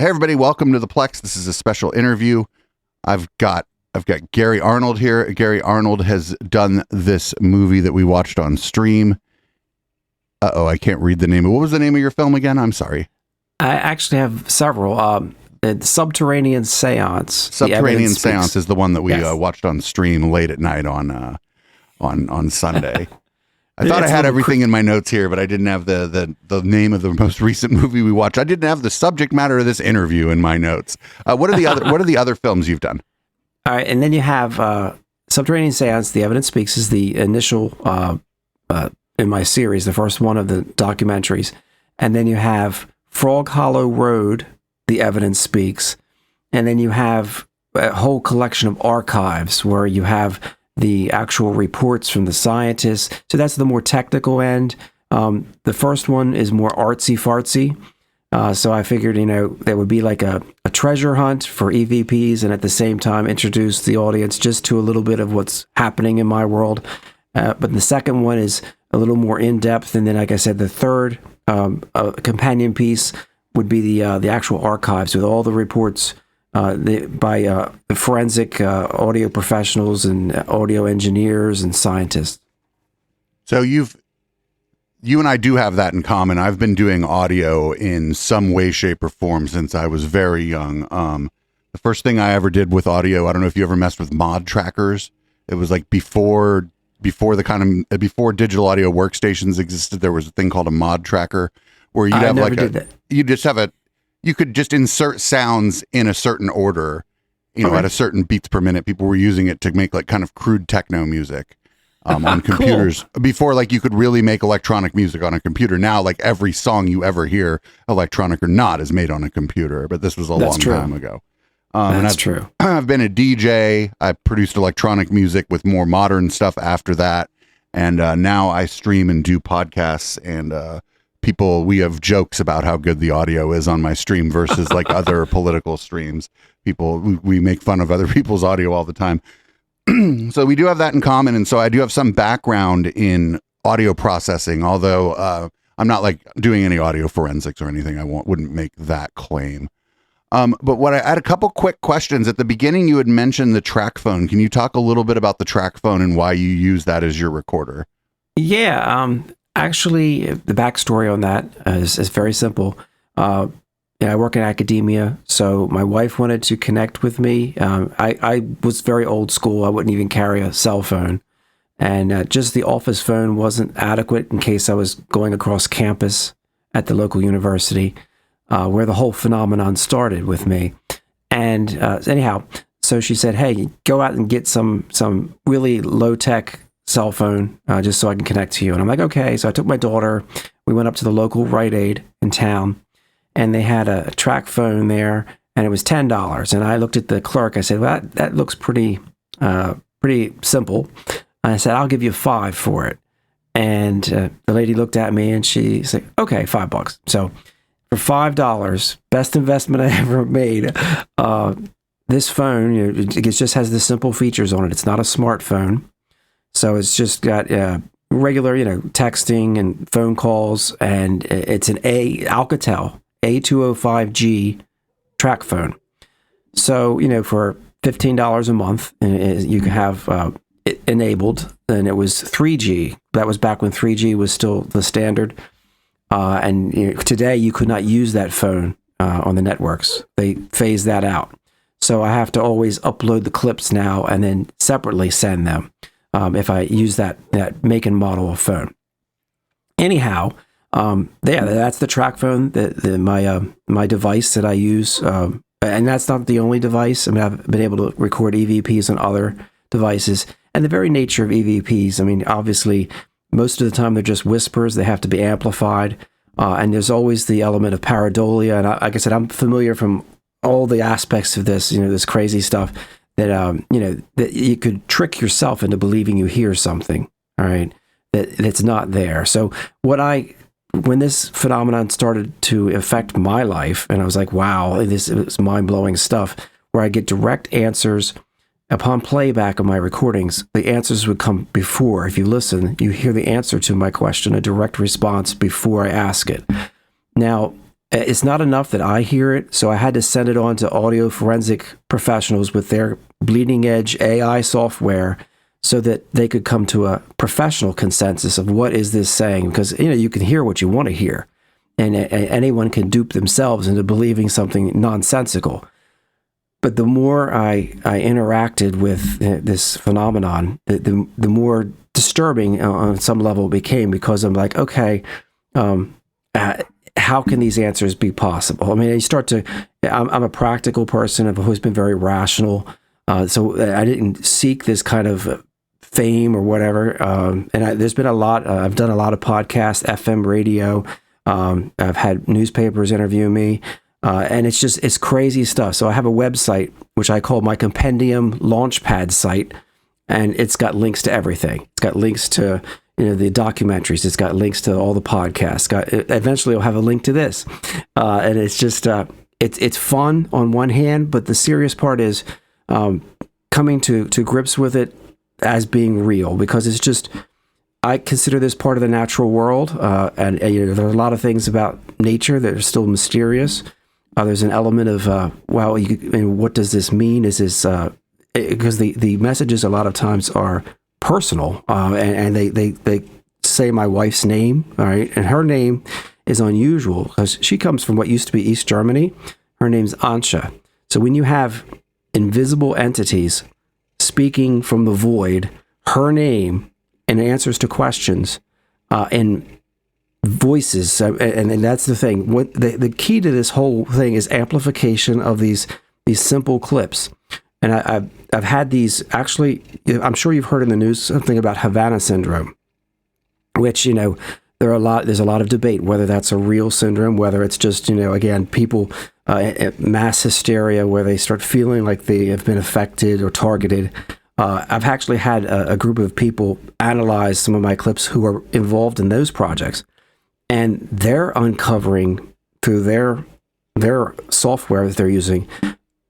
Hey everybody, welcome to the Plex. This is a special interview. I've got Gary Arnold here. Gary Arnold has done this movie that we watched on stream. I can't read the name. What was the name of your film again? I'm sorry. I actually have several. Subterranean Seance. Subterranean Seance is the one that we watched on stream late at night on Sunday. I thought I had everything in my notes here, but I didn't have the name of the most recent movie we watched. I didn't have the subject matter of this interview in my notes. What are the other films you've done? All right, and then you have Subterranean Seance. The Evidence Speaks is the initial in my series, the first one of the documentaries, and then you have Frog Hollow Road. The Evidence Speaks, and then you have a whole collection of archives where you have the actual reports from the scientists. So that's the more technical end. The first one is more artsy-fartsy. So I figured, there would be like a treasure hunt for EVPs and at the same time introduce the audience just to a little bit of what's happening in my world. But the second one is a little more in-depth. And then, like I said, the third companion piece would be the actual archives with all the reports by the forensic audio professionals and audio engineers and scientists. So you and I do have that in common. I've been doing audio in some way, shape, or form since I was very young. The first thing I ever did with audio, I don't know if you ever messed with mod trackers. It was like before digital audio workstations existed. There was a thing called a mod tracker where you'd have you could just insert sounds in a certain order, at a certain beats per minute. People were using it to make like kind of crude techno music on computers. Cool. Before, like, you could really make electronic music on a computer. Now, like, every song you ever hear, electronic or not, is made on a computer. But this was a long time ago. That's true. I've been a DJ. I produced electronic music with more modern stuff after that. And now I stream and do podcasts, and we have jokes about how good the audio is on my stream versus like other political streams. We make fun of other people's audio all the time. So we do have that in common. And so I do have some background in audio processing, although I'm not like doing any audio forensics or anything. I wouldn't make that claim. But I had a couple quick questions. At the beginning, you had mentioned the Tracfone. Can you talk a little bit about the Tracfone and why you use that as your recorder? Yeah. Actually, the backstory on that is very simple. I work in academia, so my wife wanted to connect with me. I was very old school. I wouldn't even carry a cell phone. And just the office phone wasn't adequate in case I was going across campus at the local university, where the whole phenomenon started with me. And anyhow, so she said, hey, go out and get some really low-tech cell phone just so I can connect to you. And I'm like, okay. So I took my daughter. We went up to the local Rite Aid in town, and they had a Tracfone there, and it was $10. And I looked at the clerk. I said, well, that looks pretty simple. And I said, I'll give you $5 for it. And the lady looked at me, and she said, okay, $5. So for $5, best investment I ever made. This phone, it just has the simple features on it. It's not a smartphone. So it's just got regular, texting and phone calls, and it's an Alcatel A205G Tracfone. So, for $15 a month, you can have it enabled, and it was 3G. That was back when 3G was still the standard. And today you could not use that phone on the networks. They phased that out. So I have to always upload the clips now and then separately send them. If I use that make and model of phone. Anyhow, that's the Tracfone, my device that I use, and that's not the only device. I mean, I've been able to record EVPs on other devices, and the very nature of EVPs. I mean, obviously, most of the time they're just whispers. They have to be amplified, and there's always the element of pareidolia. And like I said, I'm familiar from all the aspects of this, this crazy stuff. That that you could trick yourself into believing you hear something, all right, that's not there. So when this phenomenon started to affect my life, and I was like, wow, it was mind-blowing stuff, where I get direct answers upon playback of my recordings. The answers would come before. If you listen, you hear the answer to my question, a direct response before I ask it. Now, it's not enough that I hear it, so I had to send it on to audio forensic professionals with their bleeding edge AI software so that they could come to a professional consensus of what is this saying, because you can hear what you want to hear, and anyone can dupe themselves into believing something nonsensical. But the more I interacted with this phenomenon, the more disturbing on some level it became, because I'm like, okay, how can these answers be possible? I mean, you start to, I'm a practical person. I've always been very rational. So I didn't seek this kind of fame or whatever. And there's been a lot, I've done a lot of podcasts, FM radio. I've had newspapers interview me. And it's crazy stuff. So I have a website, which I call my Compendium Launchpad site, and it's got links to everything. It's got links to the documentaries. It's got links to all the podcasts. Eventually, I'll have a link to this, and it's just it's fun on one hand, but the serious part is coming to grips with it as being real, because it's just, I consider this part of the natural world, and there are a lot of things about nature that are still mysterious. There's an element of, what does this mean? Is this, because the messages a lot of times are personal, and they say my wife's name, all right? And her name is unusual because she comes from what used to be East Germany. Her name's Antje. So when you have invisible entities speaking from the void, her name and answers to questions, and voices, and that's the thing. What the key to this whole thing is amplification of these simple clips. And I've had these, actually, I'm sure you've heard in the news something about Havana syndrome, which there's a lot of debate whether that's a real syndrome, whether it's just again, people mass hysteria where they start feeling like they have been affected or targeted. I've actually had a group of people analyze some of my clips who are involved in those projects. And they're uncovering through their software that they're using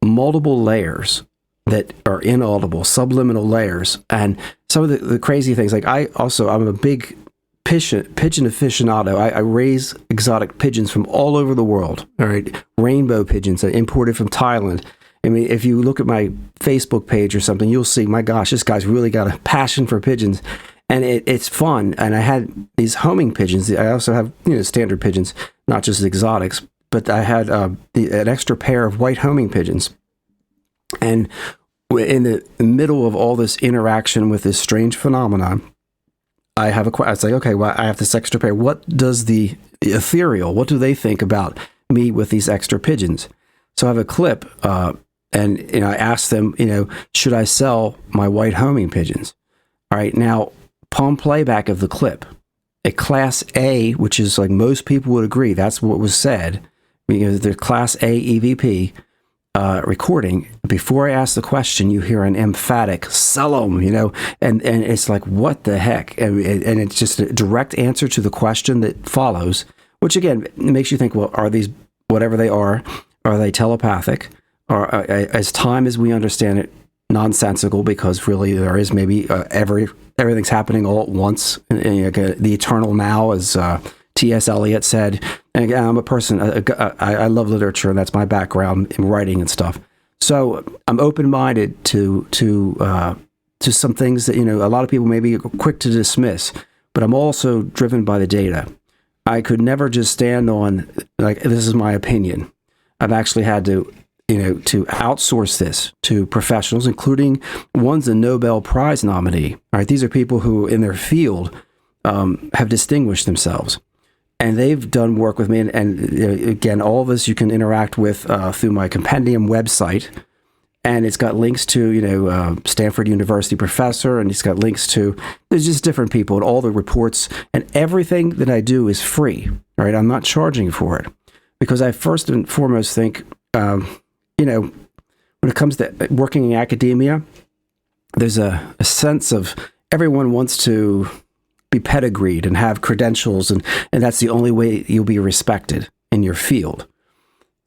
multiple layers that are inaudible, subliminal layers. And some of the crazy things, like I'm a big pigeon aficionado. I raise exotic pigeons from all over the world. All right, rainbow pigeons imported from Thailand. I mean, if you look at my Facebook page or something, you'll see, my gosh, this guy's really got a passion for pigeons. And it's fun. And I had these homing pigeons. I also have standard pigeons, not just exotics. But I had an extra pair of white homing pigeons. And in the middle of all this interaction with this strange phenomenon, I have a question. I was like, okay, well, I have this extra pair. What does the ethereal, what do they think about me with these extra pigeons? So I have a clip, and I asked them, should I sell my white homing pigeons? All right, now, palm playback of the clip, a Class A, which is like most people would agree, that's what was said, because the Class A EVP recording, before I ask the question, you hear an emphatic, sell them, and it's like, what the heck? And it's just a direct answer to the question that follows, which again, makes you think, well, are these, whatever they are they telepathic? Or as time as we understand it, nonsensical, because really there is maybe everything's happening all at once. The eternal now, as T.S. Eliot said. And again, I'm a person, I love literature, and that's my background in writing and stuff. So I'm open-minded to some things that, a lot of people may be quick to dismiss, but I'm also driven by the data. I could never just stand on, like, this is my opinion. I've actually had to outsource this to professionals, including one's a Nobel Prize nominee. All right, these are people who, in their field, have distinguished themselves, and they've done work with me. And again, all of this you can interact with through my Compendium website, and it's got links to Stanford University professor, and it's got links to, there's just different people and all the reports, and everything that I do is free. All right, I'm not charging for it, because I first and foremost think, when it comes to working in academia, there's a sense of everyone wants to be pedigreed and have credentials, and that's the only way you'll be respected in your field.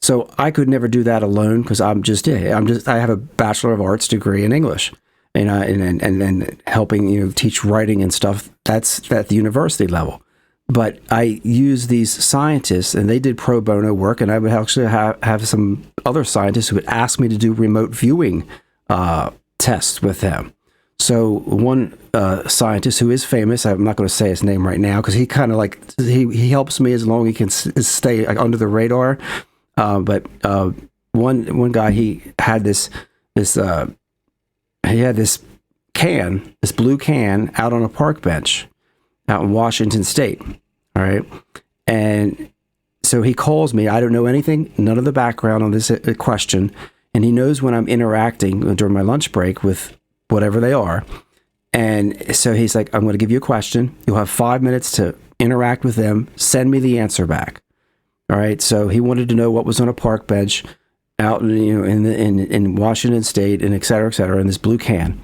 So I could never do that alone, because I have a Bachelor of Arts degree in English, and helping teach writing and stuff. That's at the university level. But I use these scientists, and they did pro bono work, and I would actually have some other scientists who would ask me to do remote viewing tests with them. So one scientist who is famous, I'm not going to say his name right now because he kind of like he helps me as long as he can stay under the radar. But one guy, he had this blue can out on a park bench out in Washington State. All right. And so he calls me. I don't know anything, none of the background on this question. And he knows when I'm interacting during my lunch break with whatever they are. And so he's like, I'm going to give you a question. You'll have 5 minutes to interact with them. Send me the answer back. All right. So he wanted to know what was on a park bench out in Washington State and et cetera, in this blue can.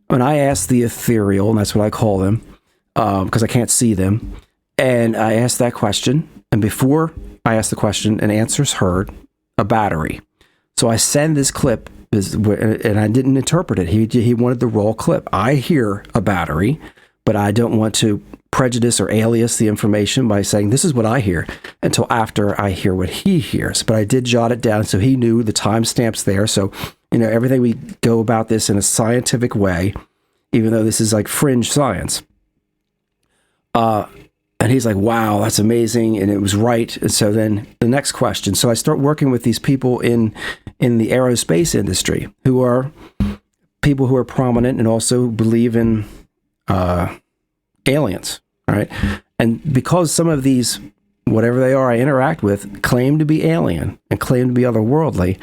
And I asked the ethereal, and that's what I call them, because I can't see them. And I asked that question. And before I asked the question, an answer's heard, a battery. So I send this clip, and I didn't interpret it. He wanted the raw clip. I hear a battery, but I don't want to prejudice or alias the information by saying this is what I hear until after I hear what he hears. But I did jot it down so he knew the timestamps there. So, everything we go about this in a scientific way, even though this is like fringe science. And he's like, wow, that's amazing. And it was right. And so then the next question. So I start working with these people in the aerospace industry who are people who are prominent and also believe in aliens. All right. And because some of these, whatever they are I interact with, claim to be alien and claim to be otherworldly.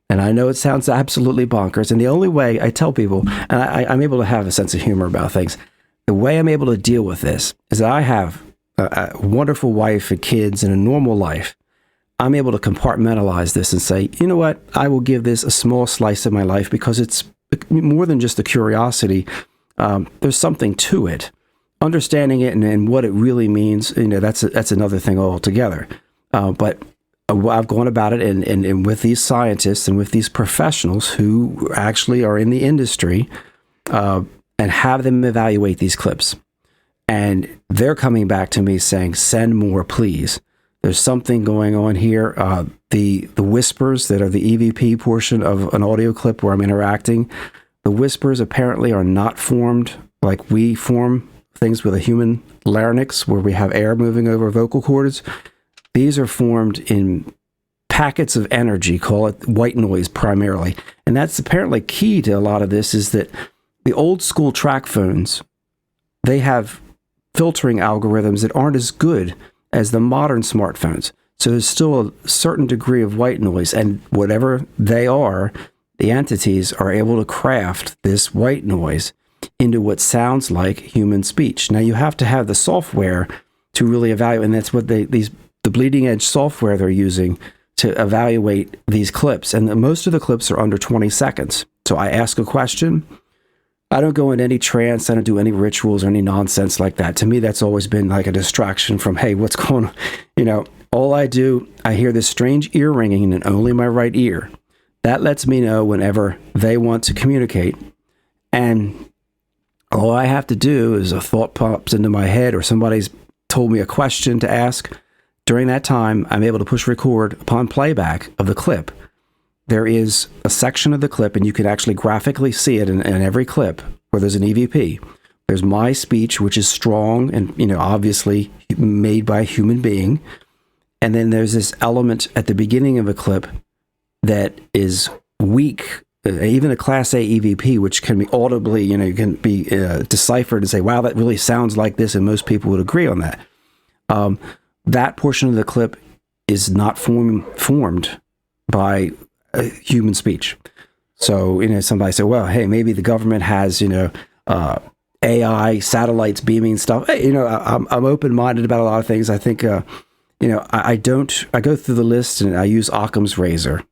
And I know it sounds absolutely bonkers. And the only way I tell people, and I'm able to have a sense of humor about things, the way I'm able to deal with this is that I have a wonderful wife and kids and a normal life. I'm able to compartmentalize this and say, you know what, I will give this a small slice of my life because it's more than just a curiosity. There's something to it. Understanding it and what it really means, that's another thing altogether. But I've gone about it and with these scientists and with these professionals who actually are in the industry and have them evaluate these clips. And they're coming back to me saying, send more, please. There's something going on here. The whispers that are the EVP portion of an audio clip where I'm interacting, the whispers apparently are not formed like we form things with a human larynx where we have air moving over vocal cords. These are formed in packets of energy, call it white noise primarily. And that's apparently key to a lot of this is that the old school Tracfones, they have filtering algorithms that aren't as good as the modern smartphones. So there's still a certain degree of white noise, and whatever they are, the entities are able to craft this white noise into what sounds like human speech. Now you have to have the software to really evaluate, and that's what the bleeding edge software they're using to evaluate these clips. And most of the clips are under 20 seconds. So I ask a question. I don't go in any trance. I don't do any rituals or any nonsense like that. To me, that's always been like a distraction from, hey, what's going on? All I do, I hear this strange ear ringing in only my right ear. That lets me know whenever they want to communicate. And all I have to do is a thought pops into my head or somebody's told me a question to ask. During that time, I'm able to push record upon playback of the clip. There is a section of the clip, and you can actually graphically see it in every clip where there's an EVP. There's my speech, which is strong and, obviously made by a human being. And then there's this element at the beginning of a clip that is weak, even a Class A EVP, which can be audibly, can be deciphered and say, wow, that really sounds like this, and most people would agree on that. That portion of the clip is not formed by human speech. So, somebody said, well, hey, maybe the government has, AI, satellites beaming stuff. Hey, I'm open-minded about a lot of things. I think, I go through the list and I use Occam's razor,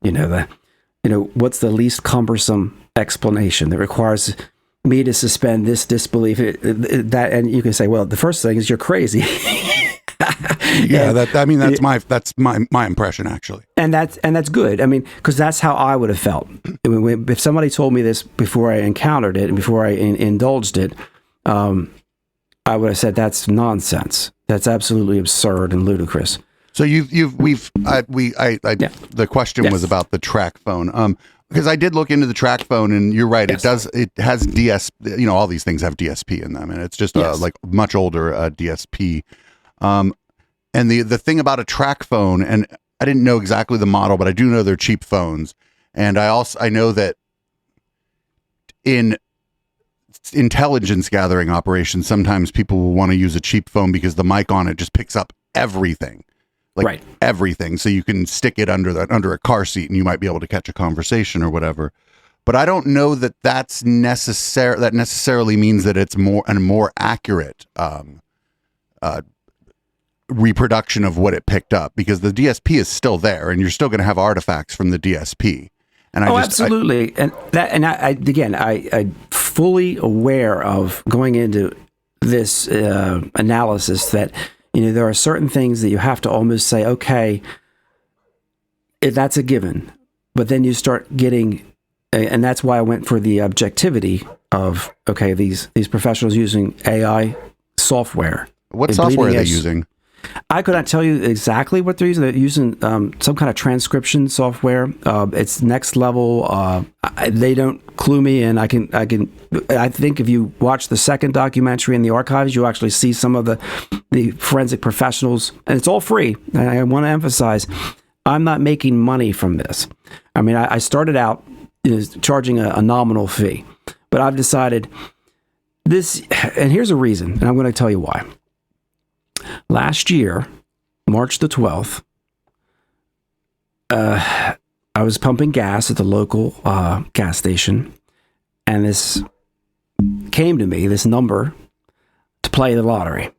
what's the least cumbersome explanation that requires me to suspend this disbelief, that, and you can say, well, the first thing is you're crazy. Yeah, that's my impression actually, and that's good. I mean, because that's how I would have felt if somebody told me this before I encountered it and before I indulged it. I would have said that's nonsense. That's absolutely absurd and ludicrous. So the question was about the Tracfone. Because I did look into the Tracfone, and you're right. Yes. It has DSP, all these things have DSP in them, and it's just like much older DSP. And the thing about a Tracfone, and I didn't know exactly the model, but I do know they're cheap phones. And I know that in intelligence gathering operations, sometimes people will want to use a cheap phone because the mic on it just picks up everything. Like everything. So you can stick it under a car seat and you might be able to catch a conversation or whatever. But I don't know that that necessarily means that it's a more accurate reproduction of what it picked up, because the DSP is still there and you're still going to have artifacts from the DSP. And absolutely. I fully aware of going into this analysis that there are certain things that you have to almost say, okay, that's a given. But then you start getting, and that's why I went for the objectivity of, okay, these professionals using AI software. What software are they using? I could not tell you exactly what they're using. They're using some kind of transcription software. It's next level. They don't clue me in. I think if you watch the second documentary in the archives, you actually see some of the forensic professionals, and it's all free. And I want to emphasize, I'm not making money from this. I mean, I started out charging a nominal fee, but I've decided this, and here's a reason, and I'm going to tell you why. Last year, March the 12th, I was pumping gas at the local gas station, and this came to me, this number, to play the lottery.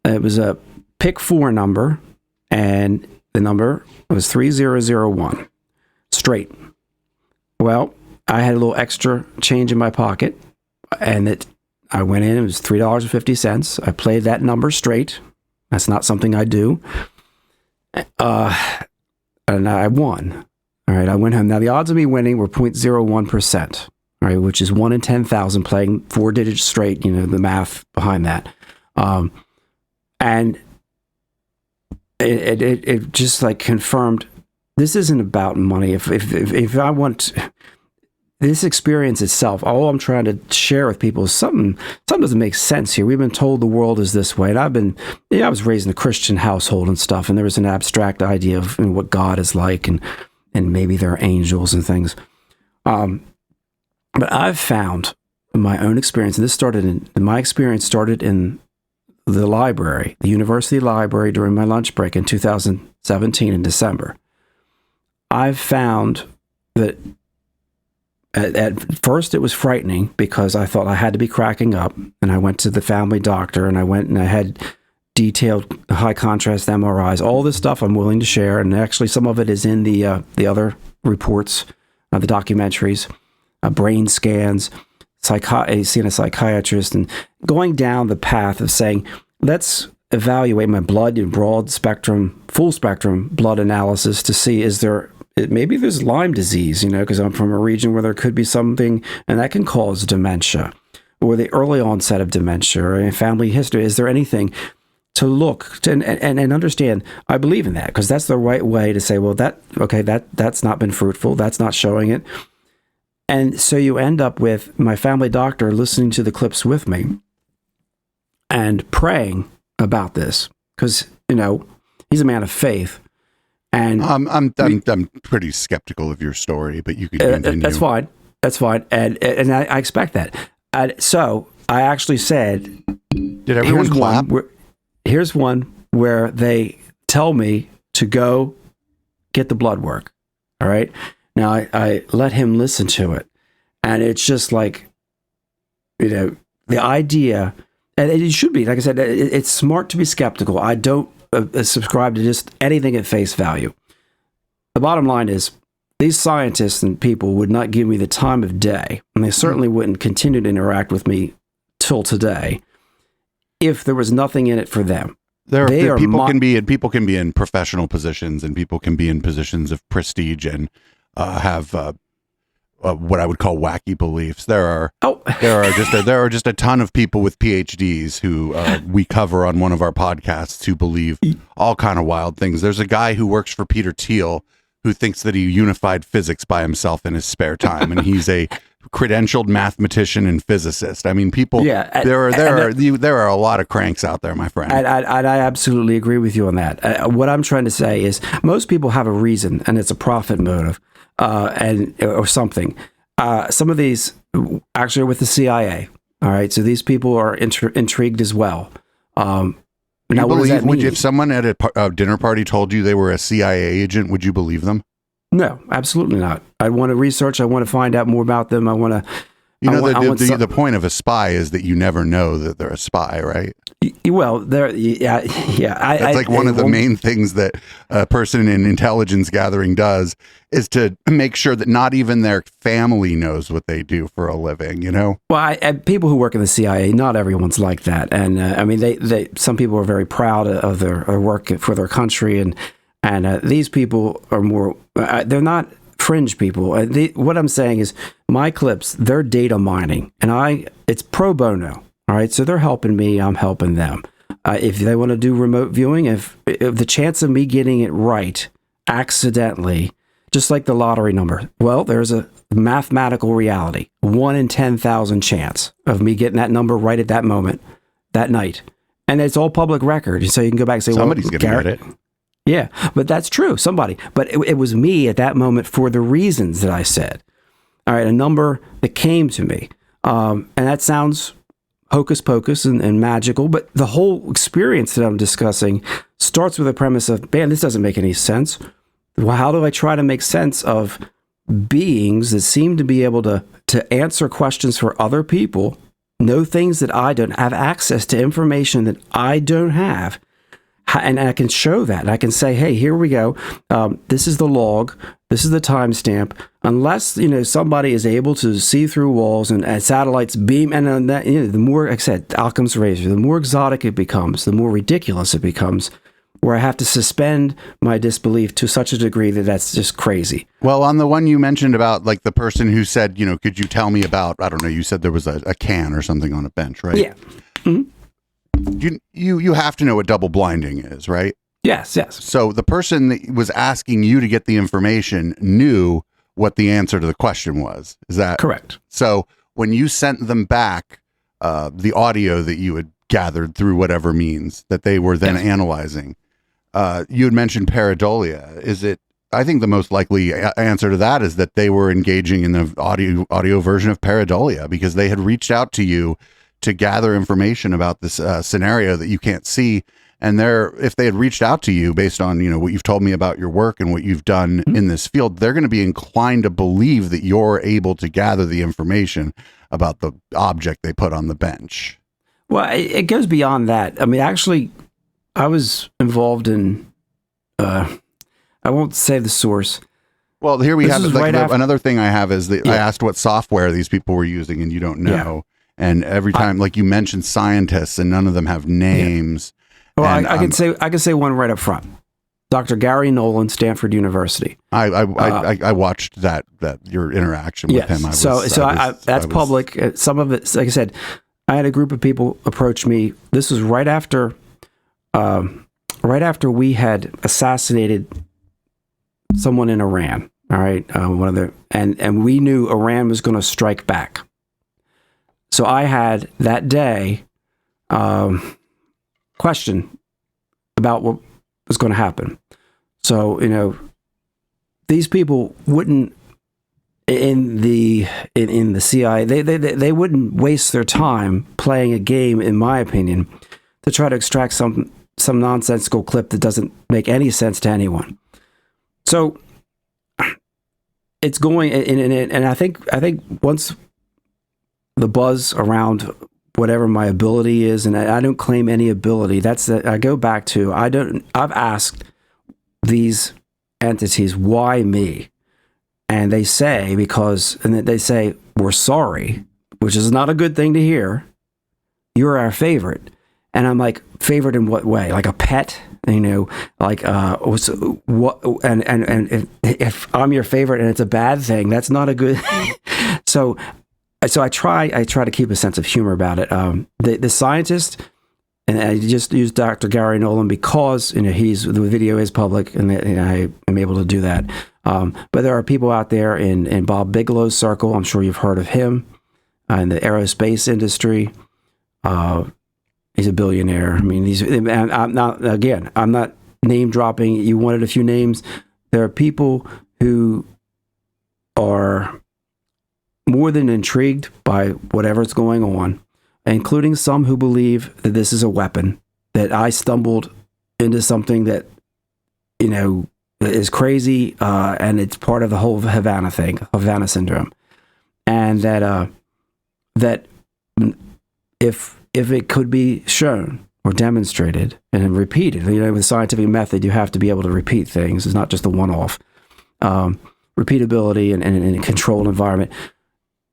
It was a pick 4 number, and the number was 3001, straight. Well, I had a little extra change in my pocket, and I went in, it was $3.50. I played that number straight. That's not something I do. And I won. All right, I went home. Now, the odds of me winning were 0.01%, all right, which is 1 in 10,000 playing 4 digits straight, the math behind that. And it just like confirmed, this isn't about money. If I want... This experience itself, all I'm trying to share with people is something doesn't make sense here. We've been told the world is this way. And I was raised in a Christian household and stuff, and there was an abstract idea of what God is like, and maybe there are angels and things. But I've found in my own experience, and my experience started in the library, the university library during my lunch break in 2017 in December. I've found that at first, it was frightening because I thought I had to be cracking up, and I went to the family doctor, and I had detailed high contrast MRIs, all this stuff I'm willing to share, and actually some of it is in the other reports, the documentaries, brain scans, seeing a psychiatrist, and going down the path of saying, let's evaluate my blood in broad spectrum, full spectrum blood analysis to see maybe there's Lyme disease, because I'm from a region where there could be something, and that can cause dementia, or the early onset of dementia, or family history. Is there anything to look to, and understand? I believe in that, because that's the right way to say, well, that's not been fruitful. That's not showing it. And so you end up with my family doctor listening to the clips with me and praying about this, because, he's a man of faith. And I'm pretty skeptical of your story, but you can continue. That's fine. And I expect that. So I actually said, did everyone clap? Here's one where they tell me to go get the blood work. All right. Now I let him listen to it, and it's just like, the idea, and it should be, like I said, it's smart to be skeptical. I don't subscribe to just anything at face value. The bottom line is, these scientists and people would not give me the time of day, and they certainly wouldn't continue to interact with me till today if there was nothing in it for them. People can be in professional positions, and people can be in positions of prestige and have what I would call wacky beliefs. There Oh, are just a ton of people with PhDs who we cover on one of our podcasts who believe all kind of wild things. There's a guy who works for Peter Thiel who thinks that he unified physics by himself in his spare time, and he's a credentialed mathematician and physicist. I mean, people. Yeah, there are a lot of cranks out there, my friend. I absolutely agree with you on that. What I'm trying to say is most people have a reason, and it's a profit motive, or something. Some of these actually are with the CIA. All right, so these people are intrigued as well. Now, what does that mean? If someone at a dinner party told you they were a CIA agent, would you believe them? No, absolutely not. I want to research. I want to find out more about them. I want to. The point of a spy is that you never know that they're a spy, right? Well, That's like one of the main things that a person in intelligence gathering does is to make sure that not even their family knows what they do for a living, you know? Well, people who work in the CIA, not everyone's like that. And I mean, they some people are very proud of their work for their country. And these people are more, they're not fringe people. What I'm saying is my clips, they're data mining, and it's pro bono. All right. So they're helping me. I'm helping them. If they want to do remote viewing, if the chance of me getting it right accidentally, just like the lottery number, well, there's a mathematical reality, 1 in 10,000 chance of me getting that number right at that moment, that night. And it's all public record. So you can go back and say, somebody's going to get it. Yeah, but that's true. Somebody. But it was me at that moment for the reasons that I said. All right, a number that came to me. And that sounds hocus pocus and magical, but the whole experience that I'm discussing starts with a premise of, man, this doesn't make any sense. Well, how do I try to make sense of beings that seem to be able to answer questions for other people, know things that I don't have, access to information that I don't have? And I can show that. And I can say, hey, here we go. This is the log. This is the timestamp. Unless, somebody is able to see through walls and satellites beam. And that, the more, like I said, Occam's razor, the more exotic it becomes, the more ridiculous it becomes, where I have to suspend my disbelief to such a degree that that's just crazy. Well, on the one you mentioned about, like, the person who said, could you tell me about, I don't know, you said there was a can or something on a bench, right? Yeah. Mm-hmm. You have to know what double blinding is, right? Yes. So the person that was asking you to get the information knew what the answer to the question was. Is that correct? So when you sent them back the audio that you had gathered through whatever means that they were then analyzing, you had mentioned pareidolia. Is it? I think the most likely answer to that is that they were engaging in the audio version of pareidolia because they had reached out to you to gather information about this scenario that you can't see. And if they had reached out to you based on, what you've told me about your work and what you've done in this field, they're going to be inclined to believe that you're able to gather the information about the object they put on the bench. Well, it goes beyond that. I mean, actually, I was involved in, I won't say the source. Well, here we have another thing I have is that I asked what software these people were using and you don't know. Yeah. And every time, like you mentioned scientists and none of them have names. Yeah. Well, I can say one right up front. Dr. Gary Nolan, Stanford University. I watched that your interaction with him. That's public. Some of it, like I said, I had a group of people approach me. This was right after we had assassinated someone in Iran. All right, and we knew Iran was going to strike back. So I had that day question about what was going to happen. So, these people wouldn't in the CIA, they wouldn't waste their time playing a game, in my opinion, to try to extract some nonsensical clip that doesn't make any sense to anyone. So it's going, and I think once the buzz around whatever my ability is, and I don't claim any ability. I go back to, I've asked these entities, why me? And they say, we're sorry, which is not a good thing to hear. You're our favorite. And I'm like, favorite in what way? Like a pet? like what, and if I'm your favorite and it's a bad thing, that's not a good. so I try to keep a sense of humor about it. The scientist, and I just use Dr. Gary Nolan because the video is public, and I am able to do that. But there are people out there in Bob Bigelow's circle. I'm sure you've heard of him in the aerospace industry. He's a billionaire. I mean, I'm not name dropping. You wanted a few names. There are people who are more than intrigued by whatever's going on, including some who believe that this is a weapon, that I stumbled into something that, is crazy, and it's part of the whole Havana thing, Havana syndrome. And that if it could be shown or demonstrated and repeated, with scientific method, you have to be able to repeat things. It's not just a one-off. Repeatability and a controlled environment.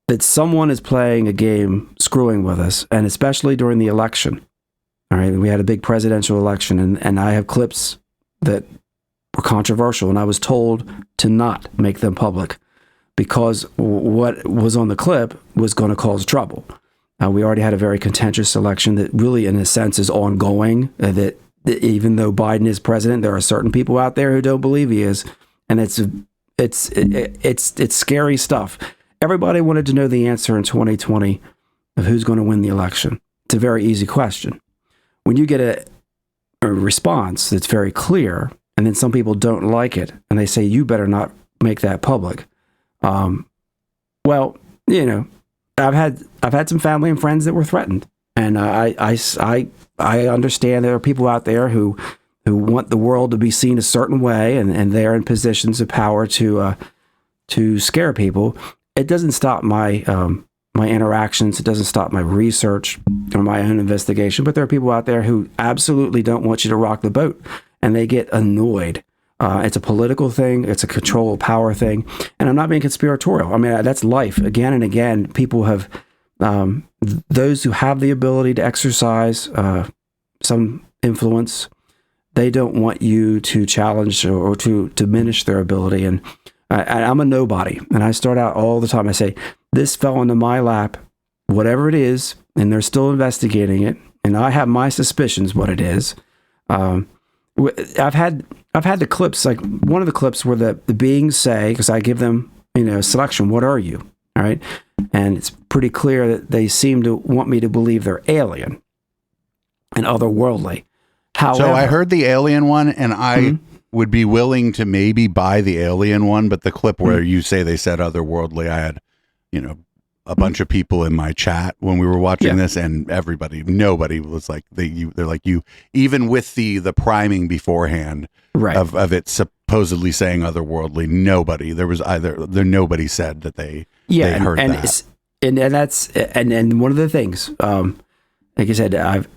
That someone is playing a game, screwing with us, and especially during the election. All right, we had a big presidential election, and I have clips that were controversial, and I was told to not make them public because what was on the clip was going to cause trouble. We already had a very contentious election that really, in a sense, is ongoing. That even though Biden is president, there are certain people out there who don't believe he is, and it's scary stuff. Everybody wanted to know the answer in 2020 of who's going to win the election. It's a very easy question. When you get a response that's very clear, and then some people don't like it, and they say, you better not make that public. Well, I've had some family and friends that were threatened, and I understand there are people out there who want the world to be seen a certain way, and they're in positions of power to scare people. It doesn't stop my my interactions. It doesn't stop my research or my own investigation. But there are people out there who absolutely don't want you to rock the boat, and they get annoyed. It's a political thing. It's a control power thing. And I'm not being conspiratorial. I mean, that's life. Again and again, people have, those who have the ability to exercise some influence, they don't want you to challenge or to diminish their ability. And I'm a nobody. And I start out all the time. I say, this fell into my lap, whatever it is, and they're still investigating it. And I have my suspicions what it is. I've had the clips, like one of the clips where the beings say, because I give them, selection, what are you? All right. And it's pretty clear that they seem to want me to believe they're alien and otherworldly. However, so I heard the alien one, and I would be willing to maybe buy the alien one, but the clip where you say they said otherworldly, I had, a bunch of people in my chat when we were watching this, and nobody was like, they're like, you, even with the priming beforehand of it supposedly saying otherworldly, nobody said that they heard that. And one of the things, like I said, I've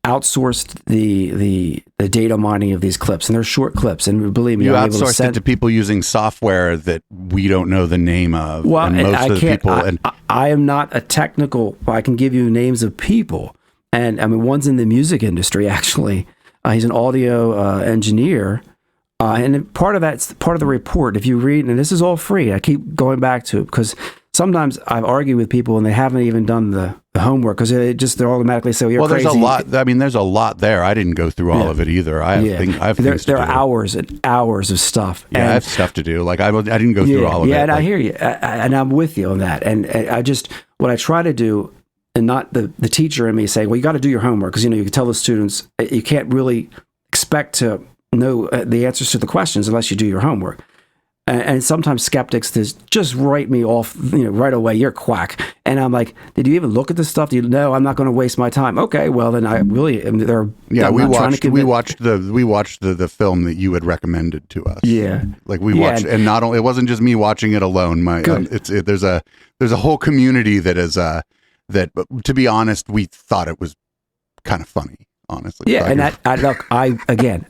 outsourced the data mining of these clips, and they're short clips, and believe me, you I'm outsourced it to people using software that we don't know the name of. Well, and most of the people, I am not a technical. I can give you names of people, and I mean, one's in the music industry. Actually, he's an audio engineer, and part of that's part of the report. If you read, and this is all free, I keep going back to it because sometimes I've argued with people and they haven't even done the homework because they automatically say, well, you're crazy. There's a lot. I mean, there's a lot there. I didn't go through all of it either. I have things to do. There are hours and hours of stuff. Yeah, I have stuff to do. Like I didn't go through all of it. Yeah, and I hear you. And I'm with you on that. And what I try to do, and not the teacher in me saying, well, you got to do your homework. Because, you can tell the students, you can't really expect to know the answers to the questions unless you do your homework. And sometimes skeptics just write me off, right away. You're a quack, and I'm like, did you even look at this stuff? No, I'm not going to waste my time. Okay, well then I really am there. Yeah, we watched the film that you had recommended to us. Yeah, like we watched, and not only it wasn't just me watching it alone. There's a whole community that is that. To be honest, we thought it was kind of funny, honestly. Yeah, and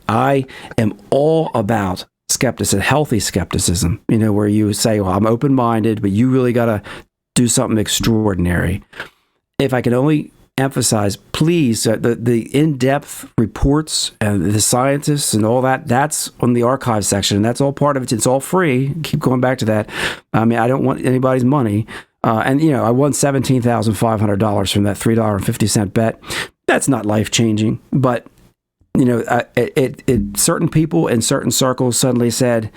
I am all about skepticism, healthy skepticism, where you say, well, I'm open-minded, but you really got to do something extraordinary. If I can only emphasize, please, the in-depth reports and the scientists and all that, that's on the archive section. That's all part of it. It's all free. Keep going back to that. I mean, I don't want anybody's money. And, I won $17,500 from that $3.50 bet. That's not life-changing. But, certain people in certain circles suddenly said,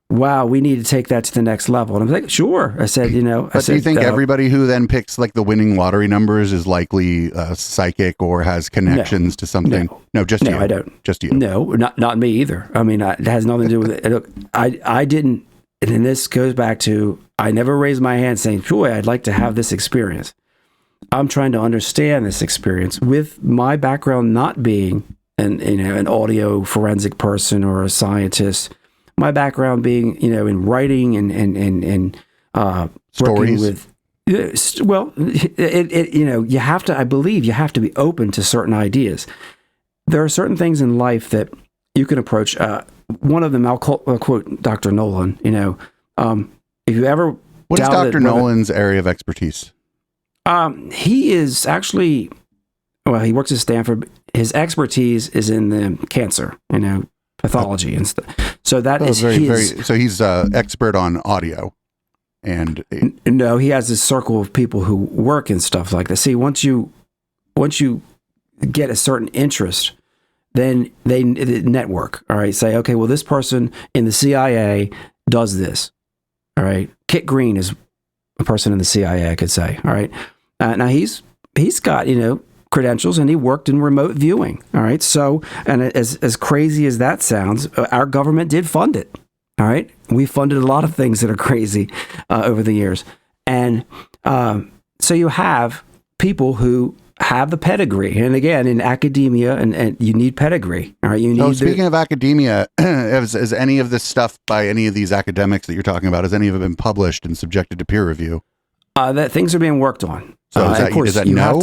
wow, we need to take that to the next level. And I'm like, sure. I said, But do you think everybody who then picks like the winning lottery numbers is likely psychic or has connections to something? No, just you. No, I don't. Just you. No, not me either. I mean, it has nothing to do with it. Look, I didn't, and this goes back to, I never raised my hand saying, boy, I'd like to have this experience. I'm trying to understand this experience with my background not being an audio forensic person or a scientist. My background being, in writing and stories. You have to. I believe you have to be open to certain ideas. There are certain things in life that you can approach. One of them, I'll quote Dr. Nolan. If you ever, what is Dr. Nolan's area of expertise? He is actually, he works at Stanford. His expertise is in the cancer. Pathology and stuff. So that is so he's expert on audio, and no, he has this circle of people who work in stuff like that. See, once you get a certain interest, then they network. All right, say, okay, well, this person in the CIA does this. All right, Kit Green is a person in the CIA, I could say. All right, now he's got credentials, and he worked in remote viewing. All right. So, and as crazy as that sounds, our government did fund it. All right. We funded a lot of things that are crazy over the years. And so you have people who have the pedigree. And again, in academia, and you need pedigree. All right. You need. Speaking of academia, has any of this stuff by any of these academics that you're talking about, has any of it been published and subjected to peer review? That things are being worked on. So is that no?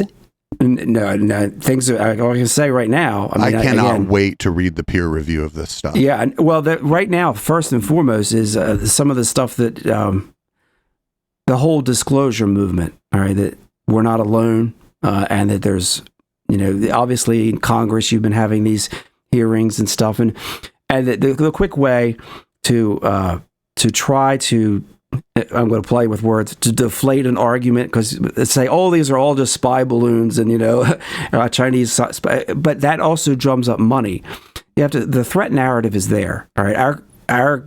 No. Things are, I can say right now. I cannot wait to read the peer review of this stuff. Yeah. Well, right now, first and foremost is some of the stuff that the whole disclosure movement. All right, that we're not alone, and that there's, obviously in Congress you've been having these hearings and stuff, and the quick way to try to. I'm going to play with words to deflate an argument, because say, oh, these are all just spy balloons and Chinese spy, but that also drums up money. You have to. The threat narrative is there. All right, our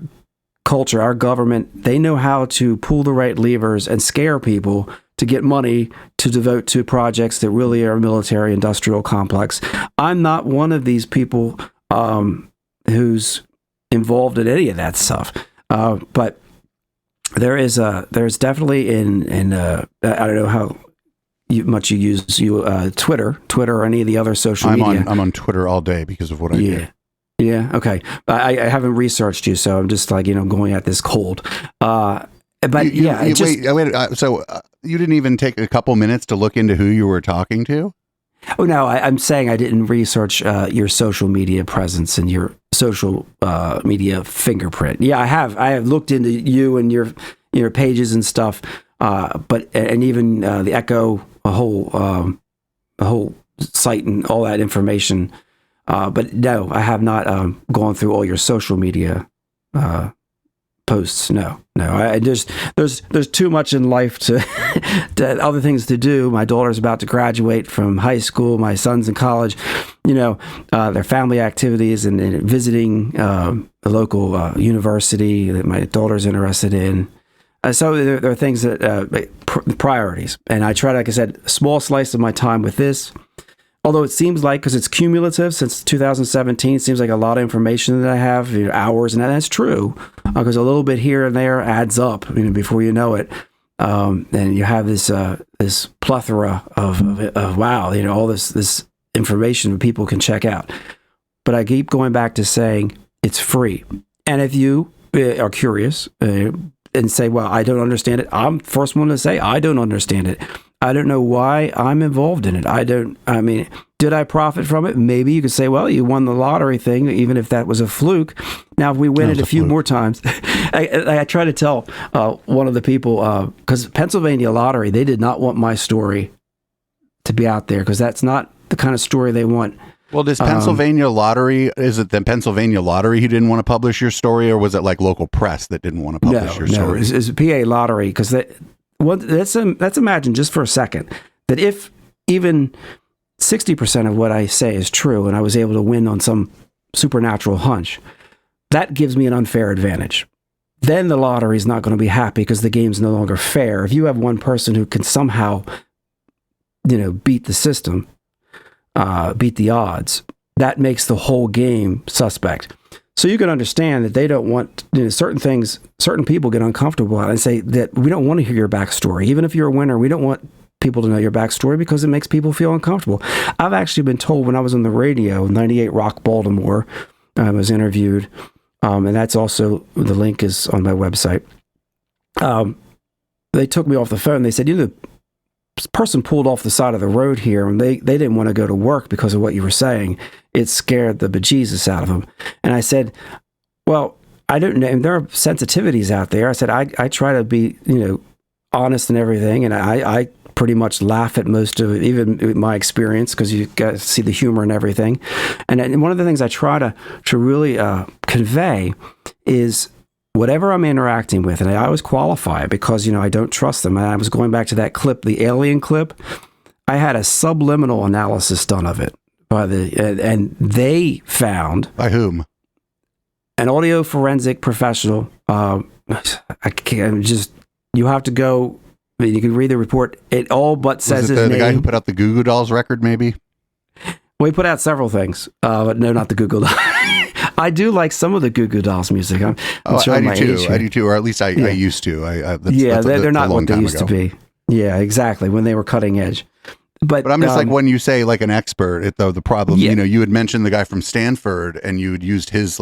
culture, our government, they know how to pull the right levers and scare people to get money to devote to projects that really are military industrial complex. I'm not one of these people who's involved in any of that stuff, but. There's definitely in I don't know how much you use Twitter or any of the other social media. I'm on Twitter all day because of what I do. Yeah. Okay. I haven't researched you, so I'm just like going at this cold. But wait. So you didn't even take a couple minutes to look into who you were talking to? Oh no, I'm saying I didn't research your social media presence and your social media fingerprint. Yeah, I have. I have looked into you and your pages and stuff. And even the Echo, a whole site and all that information. But no, I have not gone through all your social media posts. No. I just there's too much in life to other things to do. My daughter's about to graduate from high school. My son's in college. Their family activities and visiting a local university that my daughter's interested in. So there are things that priorities, and I try, like I said, a small slice of my time with this. Although it seems like, because it's cumulative since 2017, it seems like a lot of information that I have, hours, and that's true, because a little bit here and there adds up, before you know it. And you have this plethora of wow, all this information that people can check out. But I keep going back to saying it's free. And if you are curious and say, well, I don't understand it, I'm the first one to say I don't understand it. I don't know why I'm involved in it. Did I profit from it? Maybe you could say, well, you won the lottery thing, even if that was a fluke. Now, if we win it a few more times, I try to tell one of the people, because Pennsylvania lottery, they did not want my story to be out there because that's not the kind of story they want. Well, does Pennsylvania Lottery, is it the Pennsylvania Lottery who didn't want to publish your story, or was it like local press that didn't want to publish your story? No, it's a PA Lottery because let's imagine just for a second that if even 60% of what I say is true and I was able to win on some supernatural hunch, that gives me an unfair advantage. Then the lottery is not going to be happy because the game's no longer fair. If you have one person who can somehow, beat the system, beat the odds, that makes the whole game suspect. So you can understand that they don't want certain things, certain people get uncomfortable and say that we don't want to hear your backstory. Even if you're a winner, we don't want people to know your backstory because it makes people feel uncomfortable. I've actually been told when I was on the radio, 98 Rock Baltimore, I was interviewed, and that's also, the link is on my website. They took me off the phone. They said, the person pulled off the side of the road here and they didn't want to go to work because of what you were saying. It scared the bejesus out of them. And I said, well, I don't know. There are sensitivities out there. I said, I try to be, honest and everything. And I pretty much laugh at most of it, even with my experience, because you got to see the humor and everything. And one of the things I try to really convey is whatever I'm interacting with, and I always qualify it because, I don't trust them. And I was going back to that clip, the alien clip. I had a subliminal analysis done of it and they found. By whom? An audio forensic professional. You have to go. You can read the report. It all but says his name. The guy who put out the Goo Goo Dolls record, maybe? Well, he put out several things, but no, not the Goo Goo Dolls. I do like some of the Goo Goo Dolls music. I do too, or at least I used to. They're not what they used to be. Yeah, exactly, when they were cutting edge. But I'm just like, when you say like an expert, the problem, you had mentioned the guy from Stanford, and you had used his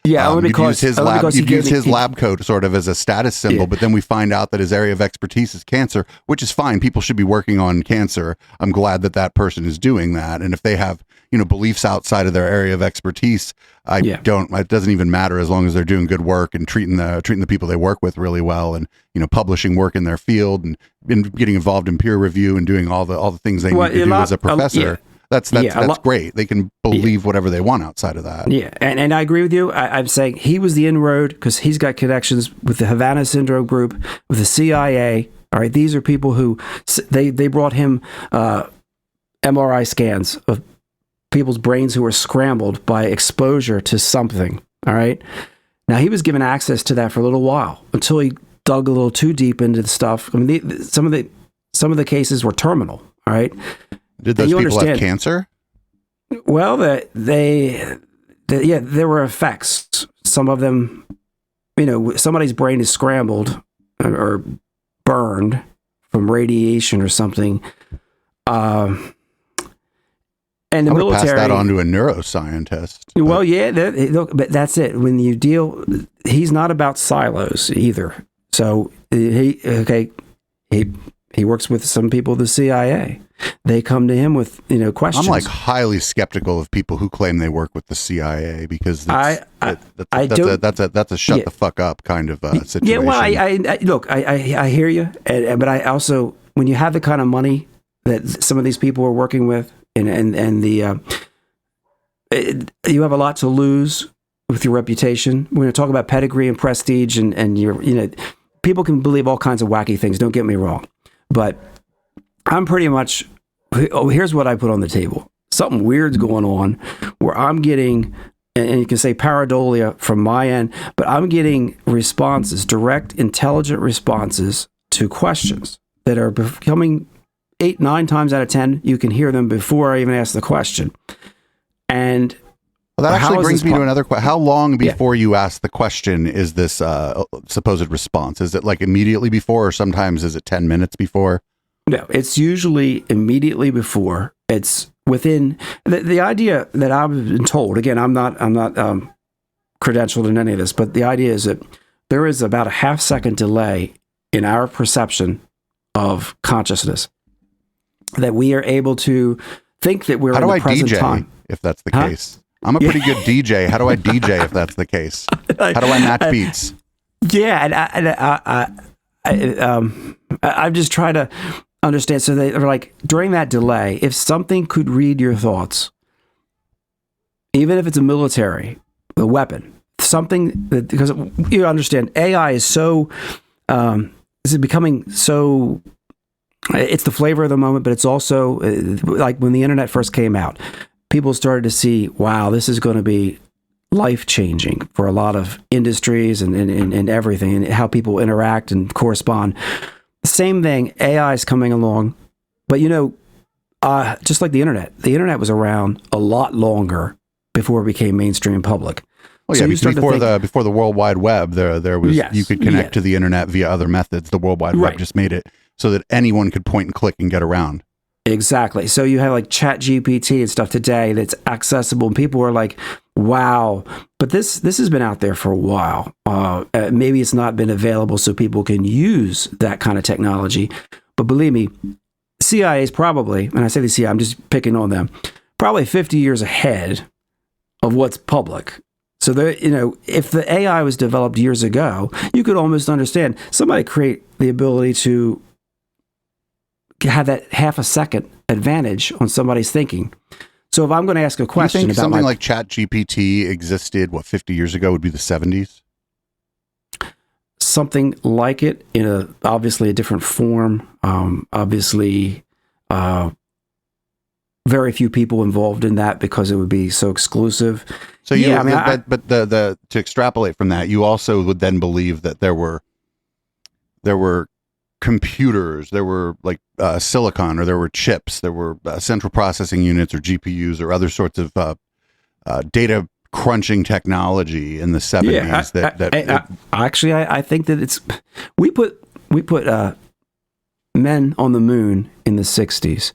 only because you'd use his lab coat sort of as a status symbol, but then we find out that his area of expertise is cancer, which is fine. People should be working on cancer. I'm glad that person is doing that. And if they have, beliefs outside of their area of expertise, it doesn't even matter as long as they're doing good work and treating the people they work with really well, and, publishing work in their field and getting involved in peer review and doing all the things they need to do as a professor. That's great. They can believe whatever they want outside of that. Yeah, and I agree with you. I'm saying he was the inroad because he's got connections with the Havana Syndrome group, with the CIA. All right, these are people who they brought him MRI scans of people's brains who were scrambled by exposure to something. All right, now he was given access to that for a little while until he dug a little too deep into the stuff. I mean, some of the cases were terminal. All right. Did those people have cancer? Well, there were effects. Some of them, somebody's brain is scrambled or burned from radiation or something. And the military pass that on to a neuroscientist. Well, but that's it. When you deal, he's not about silos either. So he works with some people at the CIA. They come to him with questions. I'm highly skeptical of people who claim they work with the CIA because that's a shut the fuck up kind of situation. Yeah, well, I hear you, but I also, when you have the kind of money that some of these people are working with, and you have a lot to lose with your reputation. We're going to talk about pedigree and prestige, and your people can believe all kinds of wacky things. Don't get me wrong, but I'm pretty much, here's what I put on the table. Something weird's going on where I'm getting, and you can say pareidolia from my end, but I'm getting responses, direct, intelligent responses to questions that are becoming 8-9 times out of 10. You can hear them before I even ask the question. And that actually brings me to another question. How long before you ask the question is this supposed response? Is it like immediately before, or sometimes is it 10 minutes before? No, it's usually immediately before. It's within the idea that I've been told. Again, I'm not credentialed in any of this, but the idea is that there is about a half-second delay in our perception of consciousness, that we are able to think that we're in the present time. If that's the case, I'm a pretty good DJ. How do I DJ if that's the case? How do I match beats? Yeah, and I'm just trying to. understand. So they were like, during that delay, if something could read your thoughts, even if it's a weapon, something that, because you understand, AI is so, this is becoming so, it's the flavor of the moment, but it's also like when the internet first came out, people started to see, wow, this is going to be life-changing for a lot of industries and everything, and how people interact and correspond. Same thing, AI is coming along, but just like the internet was around a lot longer before it became mainstream public. Well, yeah, before the World Wide Web, there was, yes, you could connect to the internet via other methods. The World Wide Web just made it so that anyone could point and click and get around. Exactly. So you have like Chat GPT and stuff today that's accessible, and people are like, wow. But this has been out there for a while. Maybe it's not been available so people can use that kind of technology. But believe me, CIA is probably, and I say the CIA, I'm just picking on them, probably 50 years ahead of what's public. So if the AI was developed years ago, you could almost understand somebody create the ability to have that half a second advantage on somebody's thinking. So if I'm going to ask a question, you think something like Chat GPT existed 50 years ago would be the 70s? Something like it in obviously a different form. Obviously, very few people involved in that because it would be so exclusive. So to extrapolate from that, you also would then believe that there were computers, there were like silicon, or there were chips, there were central processing units or GPUs or other sorts of data crunching technology in the 70s. I think that we put men on the moon in the 60s,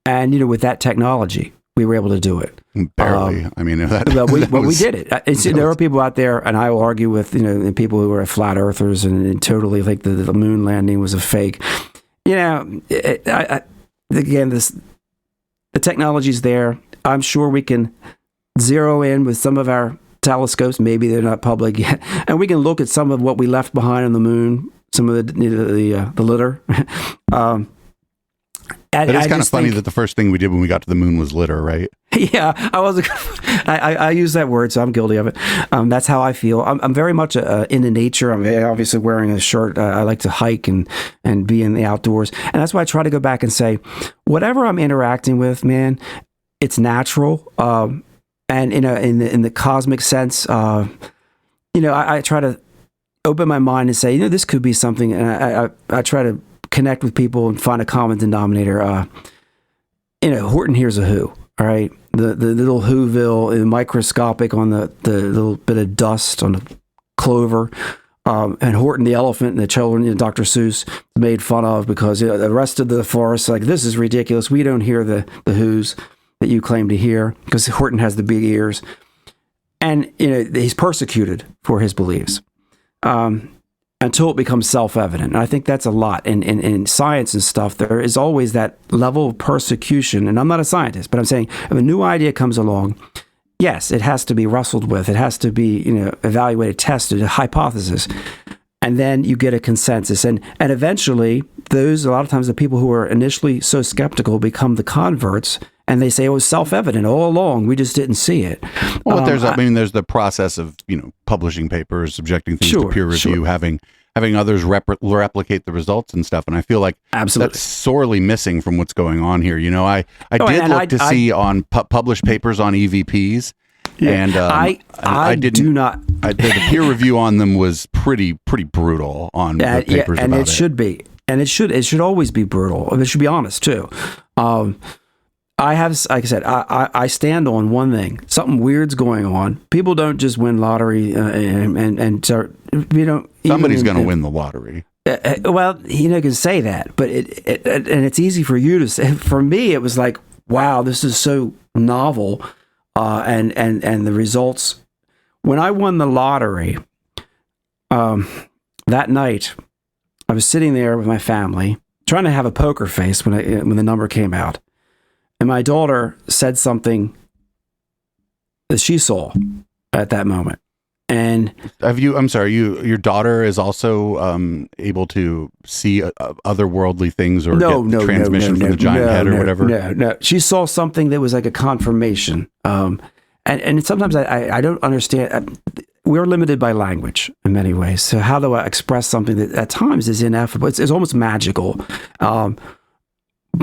and with that technology we were able to do it. Barely. I mean, we did it. There are people out there, and I will argue with people who are flat earthers and totally think that the moon landing was a fake. Again, the technology's there. I'm sure we can zero in with some of our telescopes. Maybe they're not public yet, and we can look at some of what we left behind on the moon. Some of the litter. But it's kind of funny that the first thing we did when we got to the moon was litter, right? Yeah, I use that word, so I'm guilty of it. That's how I feel. I'm very much into nature. I'm obviously wearing a shirt. I like to hike and be in the outdoors, and that's why I try to go back and say, whatever I'm interacting with, man, it's natural. And in the cosmic sense, I try to open my mind and say, this could be something, and I try to connect with people and find a common denominator. Horton hears a who, all right? The little whoville, microscopic on the little bit of dust on the clover, and Horton the elephant and the children, Dr. Seuss made fun of because the rest of the forest, like, this is ridiculous. We don't hear the who's that you claim to hear because Horton has the big ears. And, he's persecuted for his beliefs. Until it becomes self-evident. And I think that's a lot. In science and stuff, there is always that level of persecution. And I'm not a scientist, but I'm saying if a new idea comes along, yes, it has to be wrestled with. It has to be, evaluated, tested, a hypothesis. And then you get a consensus. And eventually, a lot of times the people who are initially so skeptical become the converts. And they say it was self-evident all along. We just didn't see it. Well, but there's the process of publishing papers, subjecting things to peer review, having others replicate the results and stuff. And I feel like that's sorely missing from what's going on here. I did look to see on published papers on EVPs, and I do not. The peer review on them was pretty brutal on the papers and about it should be, and it should always be brutal. It should be honest too. I have, like I said, I stand on one thing. Something weird's going on. People don't just win lottery and start, somebody's going to win the lottery. Well, you can say that, but and it's easy for you to say. For me, it was like, wow, this is so novel, and the results. When I won the lottery, that night, I was sitting there with my family, trying to have a poker face when the number came out. And my daughter said something that she saw at that moment. And I'm sorry, your daughter is also able to see otherworldly things or get transmission from the giant head or whatever? No. She saw something that was like a confirmation. And sometimes I don't understand. We're limited by language in many ways. So how do I express something that at times is ineffable? It's almost magical,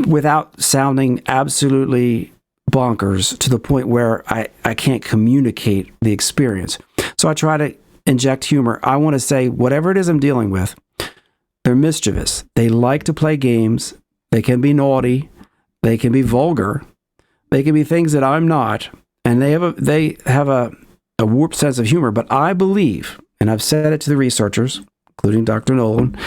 without sounding absolutely bonkers to the point where I can't communicate the experience. So I try to inject humor. I want to say whatever it is I'm dealing with, they're mischievous. They like to play games. They can be naughty. They can be vulgar. They can be things that I'm not. And they have a warped sense of humor. But I believe, and I've said it to the researchers, including Dr. Nolan,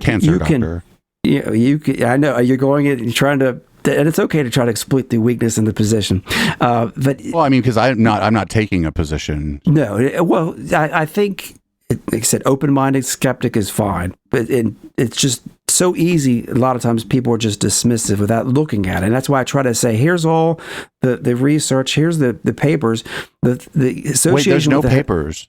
cancer doctor. You can, I know you're going in and trying to, and it's okay to try to exploit the weakness in the position. But well, I mean, because I'm not taking a position. No, well, I think, like I said, open-minded skeptic is fine, but it's just so easy. A lot of times people are just dismissive without looking at it. And that's why I try to say, here's all the research, here's the papers, the association. Wait, there's no papers.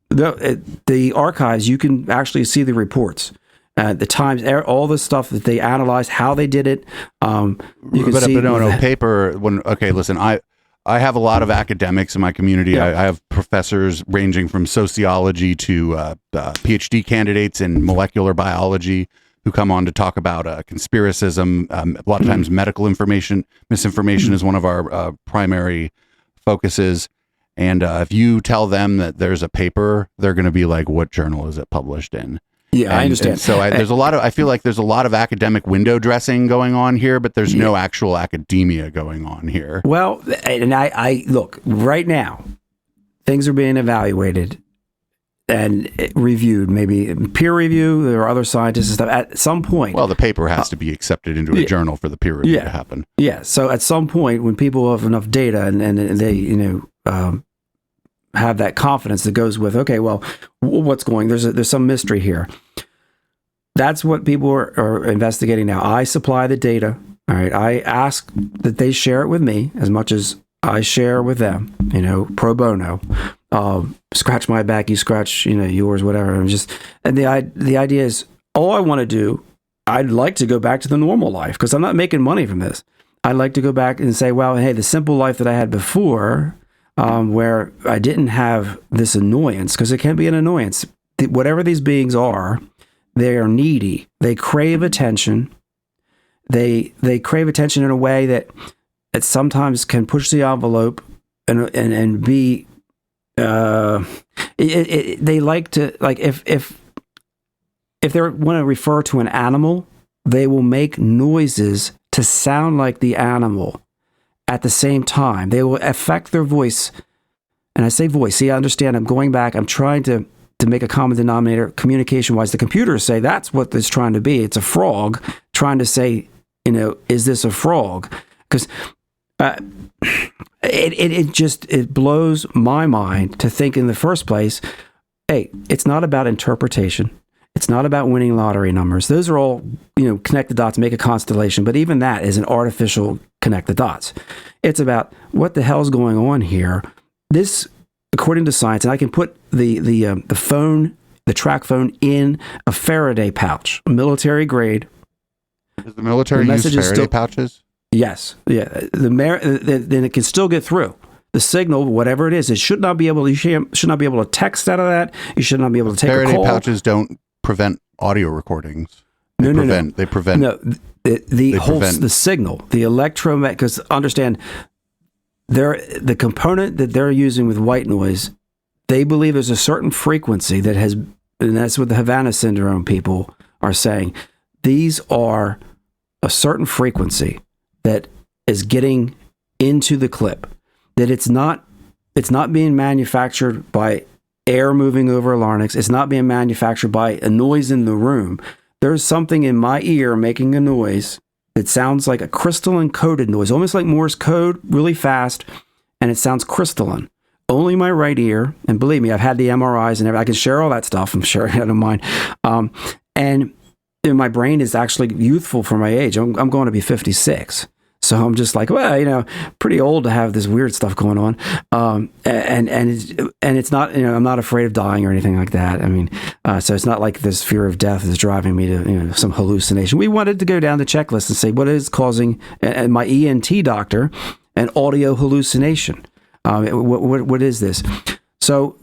The archives, you can actually see the reports. The Times, all the stuff that they analyzed, how they did it. You can see. But no, paper. Okay, listen, I have a lot of academics in my community. Yeah. I have professors ranging from sociology to PhD candidates in molecular biology who come on to talk about conspiracism. A lot of times medical misinformation is one of our primary focuses. And if you tell them that there's a paper, they're going to be like, what journal is it published in? Yeah, I understand. And so I feel like there's a lot of academic window dressing going on here, but there's no actual academia going on here. Well, and I look, right now, things are being evaluated and reviewed, maybe peer review. There are other scientists and stuff at some point. Well, the paper has to be accepted into a journal for the peer review to happen. Yeah. So at some point, when people have enough data and they, have that confidence that goes with, okay, well, what's going? There's some mystery here. That's what people are investigating now. I supply the data. All right. I ask that they share it with me as much as I share with them, pro bono. Scratch my back, you scratch, yours, whatever. And the idea is, all I want to do, I'd like to go back to the normal life because I'm not making money from this. I'd like to go back and say, well, hey, the simple life that I had before, where I didn't have this annoyance, because it can be an annoyance. Whatever these beings are, they are needy. They crave attention. They crave attention in a way that sometimes can push the envelope and be. They like to, like, if they want to refer to an animal, they will make noises to sound like the animal. At the same time, they will affect their voice. And I say voice. See, I understand. I'm going back. I'm trying to make a common denominator communication-wise. The computers say that's what it's trying to be. It's a frog trying to say, is this a frog? Because it blows my mind to think in the first place, hey, it's not about interpretation. It's not about winning lottery numbers. Those are all, connect the dots, make a constellation. But even that is an artificial connect the dots. It's about what the hell's going on here. This, according to science, and I can put the phone, the Tracfone, in a Faraday pouch, military grade. Does the military use Faraday pouches? Yes. Yeah. Then it can still get through. The signal, whatever it is, you should not be able to text out of that. You should not be able to take a call. Faraday pouches don't prevent audio recordings. They prevent. No, the signal, the electromagnetic. Because understand, the component that they're using with white noise, they believe there's a certain frequency that has, and that's what the Havana syndrome people are saying. These are a certain frequency that is getting into the clip. That it's not being manufactured by air moving over a larynx. It's not being manufactured by a noise in the room. There's something in my ear making a noise that sounds like a crystalline coded noise, almost like Morse code, really fast, and it sounds crystalline. Only my right ear, and believe me, I've had the MRIs and everything. I can share all that stuff. I'm sure I don't mind. And my brain is actually youthful for my age. I'm going to be 56. So I'm just like, well, pretty old to have this weird stuff going on. And it's not, I'm not afraid of dying or anything like that. I mean, so it's not like this fear of death is driving me to, some hallucination. We wanted to go down the checklist and say, what is causing, and my ENT doctor, an audio hallucination? What is this? So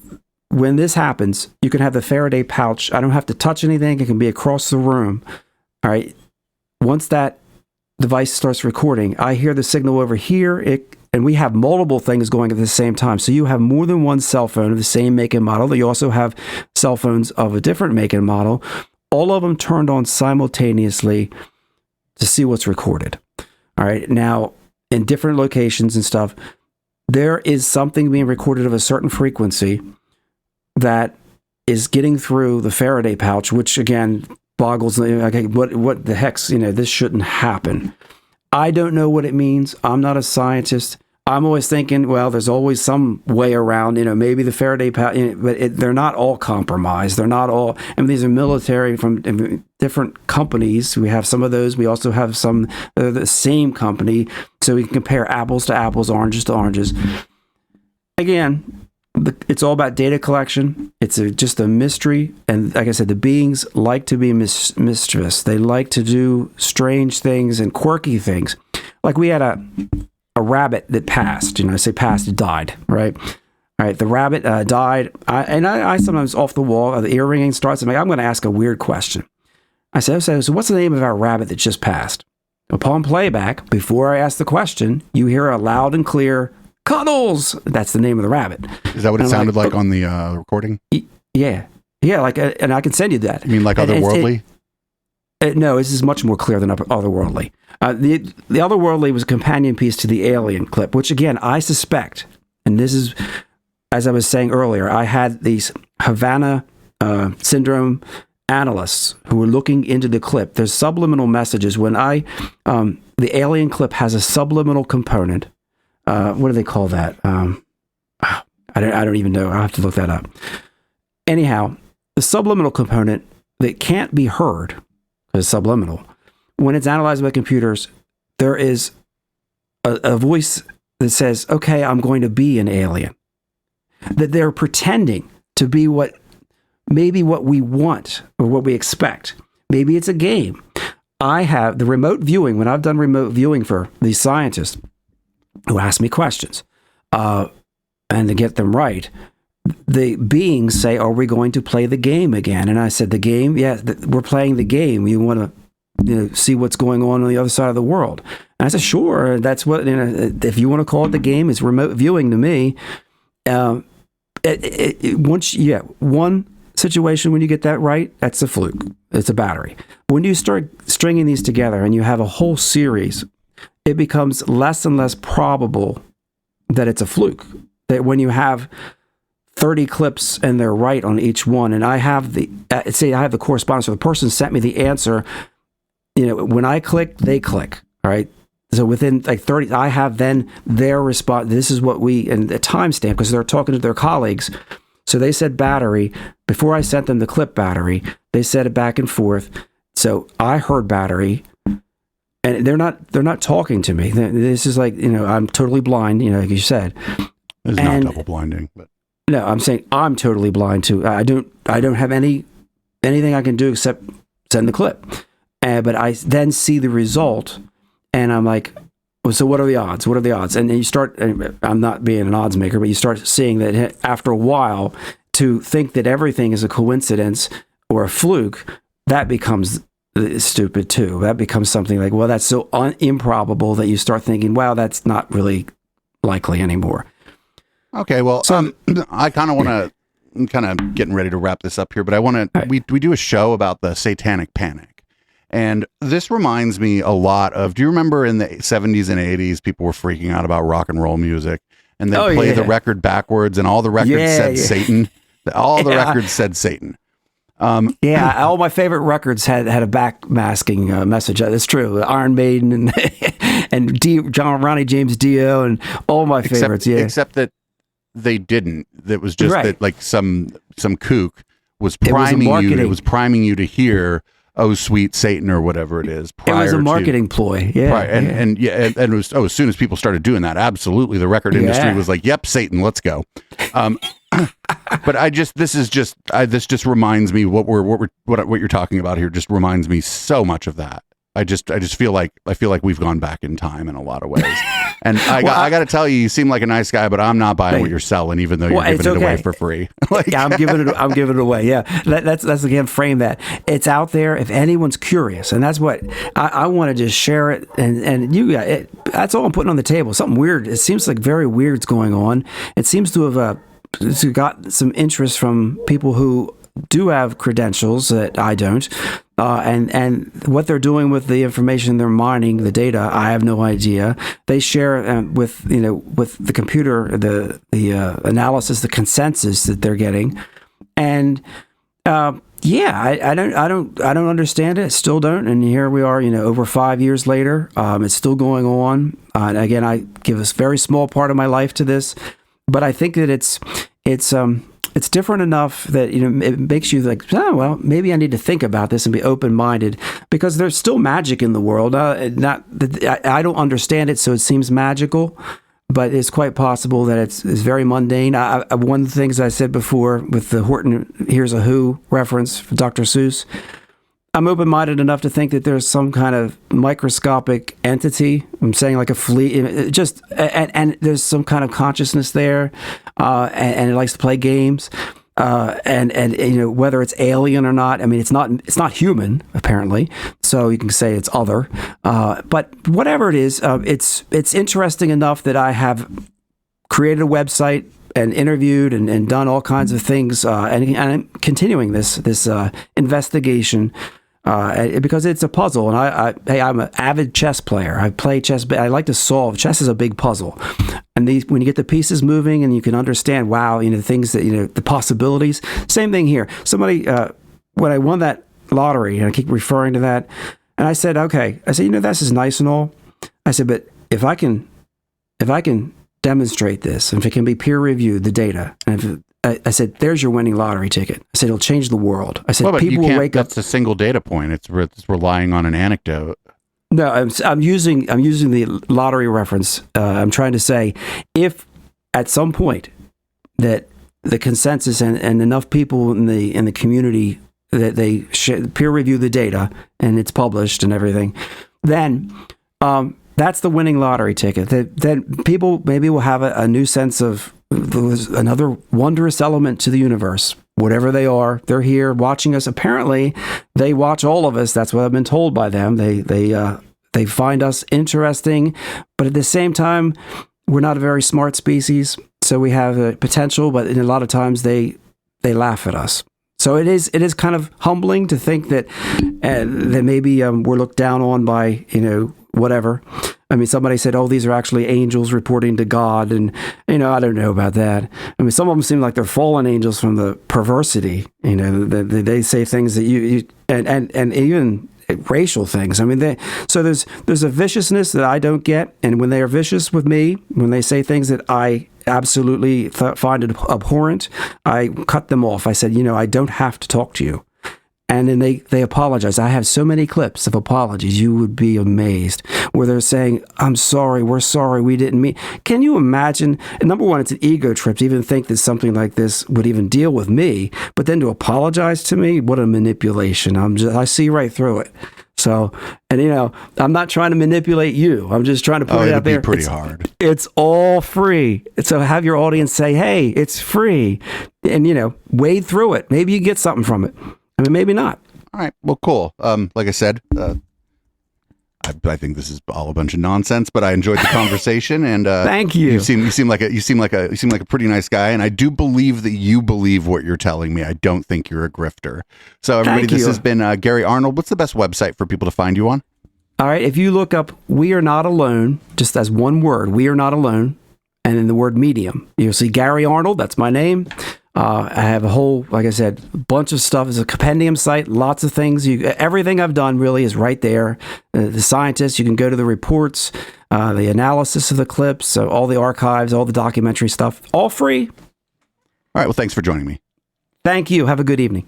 when this happens, you can have the Faraday pouch. I don't have to touch anything. It can be across the room. All right. Once that device starts recording, I hear the signal over here, and we have multiple things going at the same time. So you have more than one cell phone of the same make and model. You also have cell phones of a different make and model, all of them turned on simultaneously to see what's recorded. All right. Now, in different locations and stuff, there is something being recorded of a certain frequency that is getting through the Faraday pouch, which again boggles. Okay, what the heck's, this shouldn't happen. I don't know what it means. I'm not a scientist. I'm always thinking, well, there's always some way around, maybe the Faraday pouch, but they're not all compromised. They're not all, these are military from different companies. We have some of those. We also have some, the same company. So we can compare apples to apples, oranges to oranges. Again, it's all about data collection. It's just a mystery. And like I said, the beings like to be mischievous. They like to do strange things and quirky things. Like we had a rabbit that passed. I say passed, it died, right? All right, the rabbit died. I sometimes off the wall, the ear ringing starts. I'm going to ask a weird question. I said, so what's the name of our rabbit that just passed? Upon playback, before I ask the question, you hear a loud and clear, Cuddles! That's the name of the rabbit. Is that what it sounded like on the recording? Yeah. Yeah, and I can send you that. You mean like Otherworldly? No, this is much more clear than Otherworldly. The Otherworldly was a companion piece to the Alien clip, which again, I suspect, and this is, as I was saying earlier, I had these Havana syndrome analysts who were looking into the clip. There's subliminal messages. When the Alien clip has a subliminal component. What do they call that? I don't even know. I'll have to look that up. Anyhow, the subliminal component that can't be heard, because it's subliminal, when it's analyzed by computers, there is a voice that says, okay, I'm going to be an alien. That they're pretending to be maybe what we want or what we expect. Maybe it's a game. I have the remote viewing, when I've done remote viewing for these scientists, who ask me questions, and to get them right, the beings say, are we going to play the game again? And I said, the game? Yeah, we're playing the game. You want to see what's going on the other side of the world. And I said, sure, that's what, if you want to call it the game, it's remote viewing to me. One situation when you get that right, that's a fluke. It's a battery. When you start stringing these together and you have a whole series, it becomes less and less probable that it's a fluke. That when you have 30 clips and they're right on each one, and I have the correspondence, so the person sent me the answer, when I click, they click, all right? So within like 30, I have then their response. This is what and the timestamp, because they're talking to their colleagues. So they said battery. Before I sent them the clip battery, they said it back and forth. So I heard battery. And they're not talking to me. This is like, I'm totally blind, like you said. It's not double blinding, but no, I'm saying I'm totally blind too. I don't have anything I can do except send the clip. But I then see the result, and I'm like, well, so what are the odds? What are the odds? And then you start. I'm not being an odds maker, but you start seeing that after a while, to think that everything is a coincidence or a fluke, that becomes stupid too. That becomes something like, well, that's so improbable that you start thinking, wow, that's not really likely anymore. Okay, well, so, I kind of want to, I'm kind of getting ready to wrap this up here, but I want to, we do a show about the satanic panic. And this reminds me a lot of, do you remember in the 70s and 80s, people were freaking out about rock and roll music, and they play the record backwards, and all the records said Satan. All the records said Satan. All my favorite records had a backmasking message. That's true. Iron Maiden and Ronnie James Dio and all my favorites. Except that they didn't. That was just that like some kook was priming you. It was priming you to hear "Oh, sweet Satan" or whatever it is. It was a marketing ploy. Yeah. And it was, as soon as people started doing that, absolutely, the record industry was like, "Yep, Satan, let's go." But this just reminds me what you're talking about here. Just reminds me so much of that. I just feel like we've gone back in time in a lot of ways. And I got to tell you, you seem like a nice guy, but I'm not buying what you're selling, even though you're giving it away for free. Yeah, I'm giving it away. Yeah, that's again, frame that. It's out there if anyone's curious, and that's what I want to just share it. And you got it. That's all I'm putting on the table. Something weird. It seems like very weird's going on. It seems to have got some interest from people who do have credentials that I don't, and what they're doing with the information they're mining, the data, I have no idea. They share with the computer the analysis, the consensus that they're getting, and I don't understand it. Still don't. And here we are, over 5 years later, it's still going on. And again, I give a very small part of my life to this, but I think that it's different enough that it makes you like, oh well, maybe I need to think about this and be open-minded, because there's still magic in the world. I don't understand it, so it seems magical, but it's quite possible that it's very mundane. One of the things I said before with the Horton Here's a Who reference for Dr. Seuss, I'm open-minded enough to think that there's some kind of microscopic entity. I'm saying like a flea, and there's some kind of consciousness there, and it likes to play games, and whether it's alien or not. I mean, it's not human apparently, so you can say it's other. But whatever it is, it's interesting enough that I have created a website and interviewed and done all kinds of things, and I'm continuing this investigation. Because it's a puzzle, and I'm an avid chess player. I play chess. I like to solve. Chess is a big puzzle, and when you get the pieces moving, and you can understand, wow, the things that the possibilities. Same thing here. Somebody, when I won that lottery, and I keep referring to that, and I said, okay, this is nice and all. I said, but if I can demonstrate this, and if it can be peer reviewed, the data, and if I said, there's your winning lottery ticket. I said, it'll change the world. I said, people will wake up. That's a single data point. It's relying on an anecdote. No, I'm using the lottery reference. I'm trying to say, if at some point that the consensus and enough people in the community that they peer review the data and it's published and everything, then that's the winning lottery ticket. Then people maybe will have a new sense of, there's another wondrous element to the universe. Whatever they are, they're here watching us. Apparently, they watch all of us. That's what I've been told by them. They find us interesting, but at the same time, we're not a very smart species. So we have a potential, but a lot of times they laugh at us. So it is kind of humbling to think that maybe we're looked down on by whatever. I mean, somebody said, oh, these are actually angels reporting to God. And, I don't know about that. I mean, some of them seem like they're fallen angels from the perversity. They say things that you and even racial things. I mean, so there's a viciousness that I don't get. And when they are vicious with me, when they say things that I absolutely find abhorrent, I cut them off. I said, I don't have to talk to you. And then they apologize. I have so many clips of apologies. You would be amazed where they're saying, I'm sorry, we're sorry, we didn't mean. Can you imagine? And number one, it's an ego trip to even think that something like this would even deal with me. But then to apologize to me, what a manipulation. I see right through it. So, and I'm not trying to manipulate you. I'm just trying to put it out there. It'd be pretty hard. It's all free. So have your audience say, hey, it's free. And, wade through it. Maybe you get something from it. I mean, maybe not. All right. Well, cool. Like I said, I think this is all a bunch of nonsense, but I enjoyed the conversation. And thank you. You seem like a pretty nice guy, and I do believe that you believe what you're telling me. I don't think you're a grifter. So everybody, this has been Gary Arnold. What's the best website for people to find you on? All right. If you look up "We Are Not Alone," just as one word, "We Are Not Alone," and then the word "medium," you'll see Gary Arnold. That's my name. I have a whole, like I said, bunch of stuff. It's a compendium site, lots of things. Everything I've done really is right there. The scientists, you can go to the reports, the analysis of the clips, all the archives, all the documentary stuff, all free. All right. Well, thanks for joining me. Thank you. Have a good evening.